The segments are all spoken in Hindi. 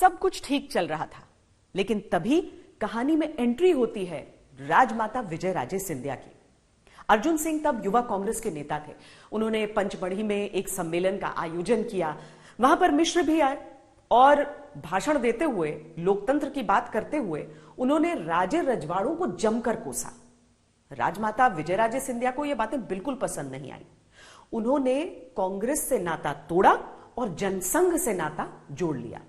सब कुछ ठीक चल रहा था, लेकिन तभी कहानी में एंट्री होती है राजमाता विजयराजे सिंधिया की। अर्जुन सिंह तब युवा कांग्रेस के नेता थे। उन्होंने पंचमढ़ी में एक सम्मेलन का आयोजन किया। वहां पर मिश्र भी आए और भाषण देते हुए, लोकतंत्र की बात करते हुए उन्होंने राजे रजवाड़ों को जमकर कोसा। राजमाता विजयराजे सिंधिया को यह बातें बिल्कुल पसंद नहीं आई। उन्होंने कांग्रेस से नाता तोड़ा और जनसंघ से नाता जोड़ लिया।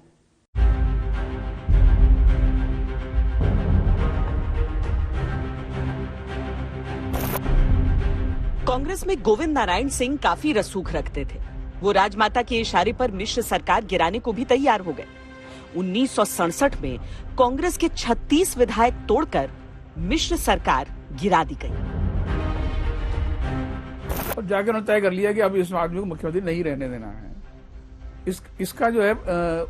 कांग्रेस में गोविंद नारायण सिंह काफी रसूख रखते थे। वो राजमाता के इशारे पर मिश्र सरकार गिराने को भी तैयार हो गए। 1967 में कांग्रेस के 36 विधायक तोड़कर मिश्र सरकार गिरा दी गई। और जाकर उन्होंने तय कर लिया कि अब इस आदमी को मुख्यमंत्री नहीं रहने देना है। इसका जो है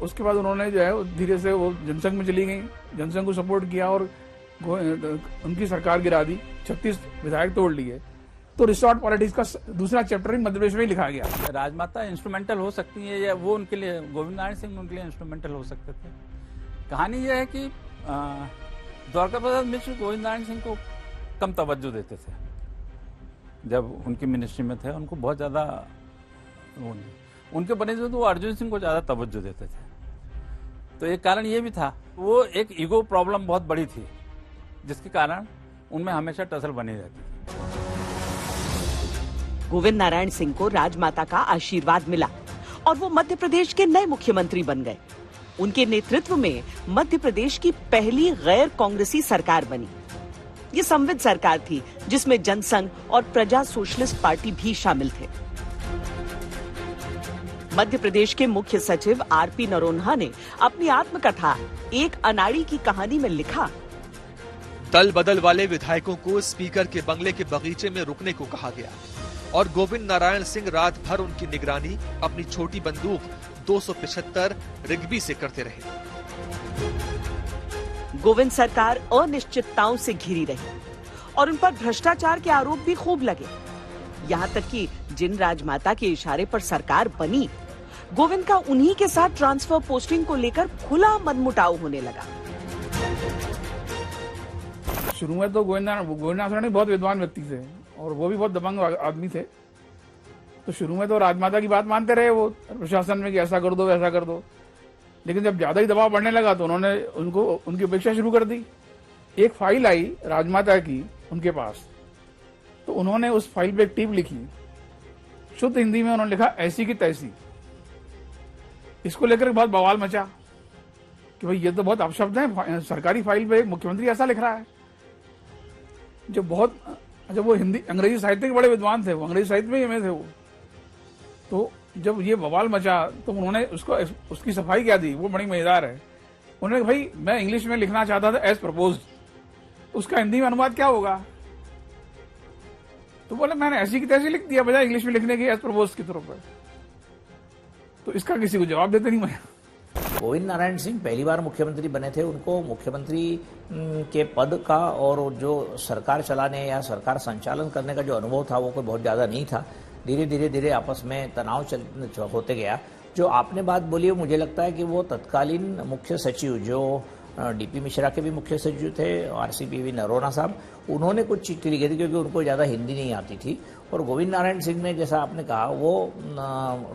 उसके बाद उन्होंने जो है धीरे से वो जनसंघ में चली गई, जनसंघ को सपोर्ट किया और उनकी सरकार गिरा दी। 36 विधायक तोड़ लिए। तो रिसोर्ट पॉलिटिक्स का दूसरा चैप्टर मध्य प्रदेश में ही लिखा गया। राजमाता इंस्ट्रूमेंटल हो सकती है या वो उनके लिए, गोविंद नारायण सिंह उनके लिए इंस्ट्रूमेंटल हो सकते थे। कहानी यह है कि द्वारका प्रसाद मिश्र गोविंद नारायण सिंह को कम तवज्जो देते थे। जब उनकी मिनिस्ट्री में थे उनको बहुत ज्यादा उनके बने तो वो अर्जुन सिंह को ज्यादा तवज्जो देते थे। तो एक कारण ये भी था, वो एक ईगो प्रॉब्लम बहुत बड़ी थी जिसके कारण उनमें हमेशा टसल बनी रहती थी। गोविंद नारायण सिंह को राजमाता का आशीर्वाद मिला और वो मध्य प्रदेश के नए मुख्यमंत्री बन गए। उनके नेतृत्व में मध्य प्रदेश की पहली गैर कांग्रेसी सरकार बनी। ये संविद सरकार थी जिसमें जनसंघ और प्रजा सोशलिस्ट पार्टी भी शामिल थे। मध्य प्रदेश के मुख्य सचिव आरपी नरोन्हा ने अपनी आत्मकथा एक अनाड़ी की कहानी में लिखा, दल बदल वाले विधायकों को स्पीकर के बंगले के बगीचे में रुकने को कहा गया और गोविंद नारायण सिंह रात भर उनकी निगरानी अपनी छोटी बंदूक 275 रिग्बी से करते रहे। गोविंद सरकार अनिश्चितताओं से घिरी रही और उन पर भ्रष्टाचार के आरोप भी खूब लगे। यहाँ तक कि जिन राजमाता के इशारे पर सरकार बनी, गोविंद का उन्हीं के साथ ट्रांसफर पोस्टिंग को लेकर खुला मनमुटाव होने लगा। शुरू में तो गोविंद नारायण बहुत विद्वान व्यक्ति थे और वो भी बहुत दबंग आदमी थे। तो शुरू में तो राजमाता की बात मानते रहे वो प्रशासन में कि ऐसा कर दो वैसा कर दो, लेकिन जब ज्यादा ही दबाव बढ़ने लगा तो उन्होंने उनकी उपेक्षा शुरू कर दी। एक फाइल आई राजमाता की उनके पास, तो उन्होंने उस फाइल पे एक टिप लिखी। शुद्ध हिंदी में उन्होंने लिखा ऐसी की तैसी। इसको लेकर बहुत बवाल मचा कि भाई ये तो बहुत अपशब्द है, सरकारी फाइल पे मुख्यमंत्री ऐसा लिख रहा है। जब वो हिंदी अंग्रेजी साहित्य के बड़े विद्वान थे, वो अंग्रेजी साहित्य में ही में थे वो। तो जब ये बवाल मचा तो उन्होंने उसकी सफाई क्या दी, वो बड़ी मजेदार है। उन्होंने कहा भाई मैं इंग्लिश में लिखना चाहता था एज प्रपोज्ड, उसका हिंदी में अनुवाद क्या होगा? तो बोले मैंने ऐसी की तैसी लिख दिया बजाय इंग्लिश में लिखने की एज प्रपोज्ड की तरफ है। तो इसका किसी को जवाब देते नहीं मैं। गोविंद नारायण सिंह पहली बार मुख्यमंत्री बने थे। उनको मुख्यमंत्री के पद का और जो सरकार चलाने या सरकार संचालन करने का जो अनुभव था वो कोई बहुत ज़्यादा नहीं था। धीरे धीरे आपस में तनाव होते गया। जो आपने बात बोली है मुझे लगता है कि वो तत्कालीन मुख्य सचिव जो डीपी मिश्रा के भी मुख्य सचिव थे, आरसीपीवी नरोन्हा साहब, उन्होंने कुछ चिट्ठी लिखी थी क्योंकि उनको ज़्यादा हिंदी नहीं आती थी। और गोविंद नारायण सिंह ने, जैसा आपने कहा, वो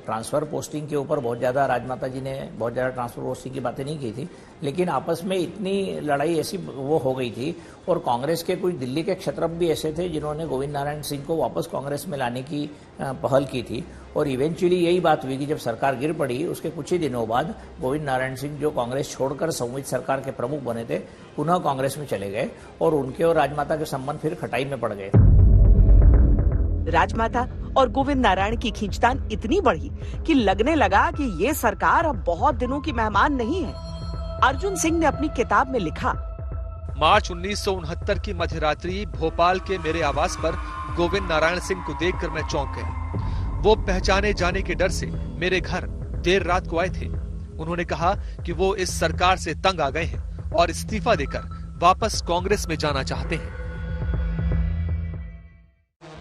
ट्रांसफ़र पोस्टिंग के ऊपर बहुत ज़्यादा, राजमाता जी ने बहुत ज़्यादा ट्रांसफ़र पोस्टिंग की बातें नहीं की थी, लेकिन आपस में इतनी लड़ाई ऐसी वो हो गई थी। और कांग्रेस के कुछ दिल्ली के क्षत्रप भी ऐसे थे जिन्होंने गोविंद नारायण सिंह को वापस कांग्रेस में लाने की पहल की थी। और इवेंचुअली यही बात हुई कि जब सरकार गिर पड़ी उसके कुछ ही दिनों बाद गोविंद नारायण सिंह, जो कांग्रेस छोड़कर संवित सरकार के प्रमुख बने थे, पुनः कांग्रेस में चले गए और उनके और राजमाता के संबंध फिर खटाई में पड़ गए। राजमाता और गोविंद नारायण की खींचतान इतनी बढ़ी कि लगने लगा कि ये सरकार अब बहुत दिनों की मेहमान नहीं है। अर्जुन सिंह ने अपनी किताब में लिखा, मार्च 1969 की मध्यरात्रि भोपाल के मेरे आवास पर गोविंद नारायण सिंह को देखकर मैं चौंक गया। वो पहचाने जाने के डर से मेरे घर देर रात को आए थे। उन्होंने कहा कि वो इस सरकार से तंग आ गए हैं और इस्तीफा देकर वापस कांग्रेस में जाना चाहते हैं।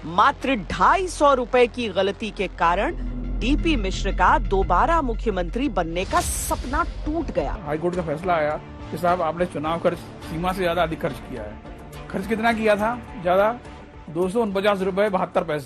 मात्र 250 रुपए की गलती के कारण डीपी मिश्र का दोबारा मुख्यमंत्री बनने का सपना टूट गया। हाईकोर्ट का फैसला आया कि साहब आपने चुनाव खर्च सीमा से ज्यादा अधिक खर्च किया है। खर्च कितना किया था? ज्यादा 249 रुपए 72 पैसे।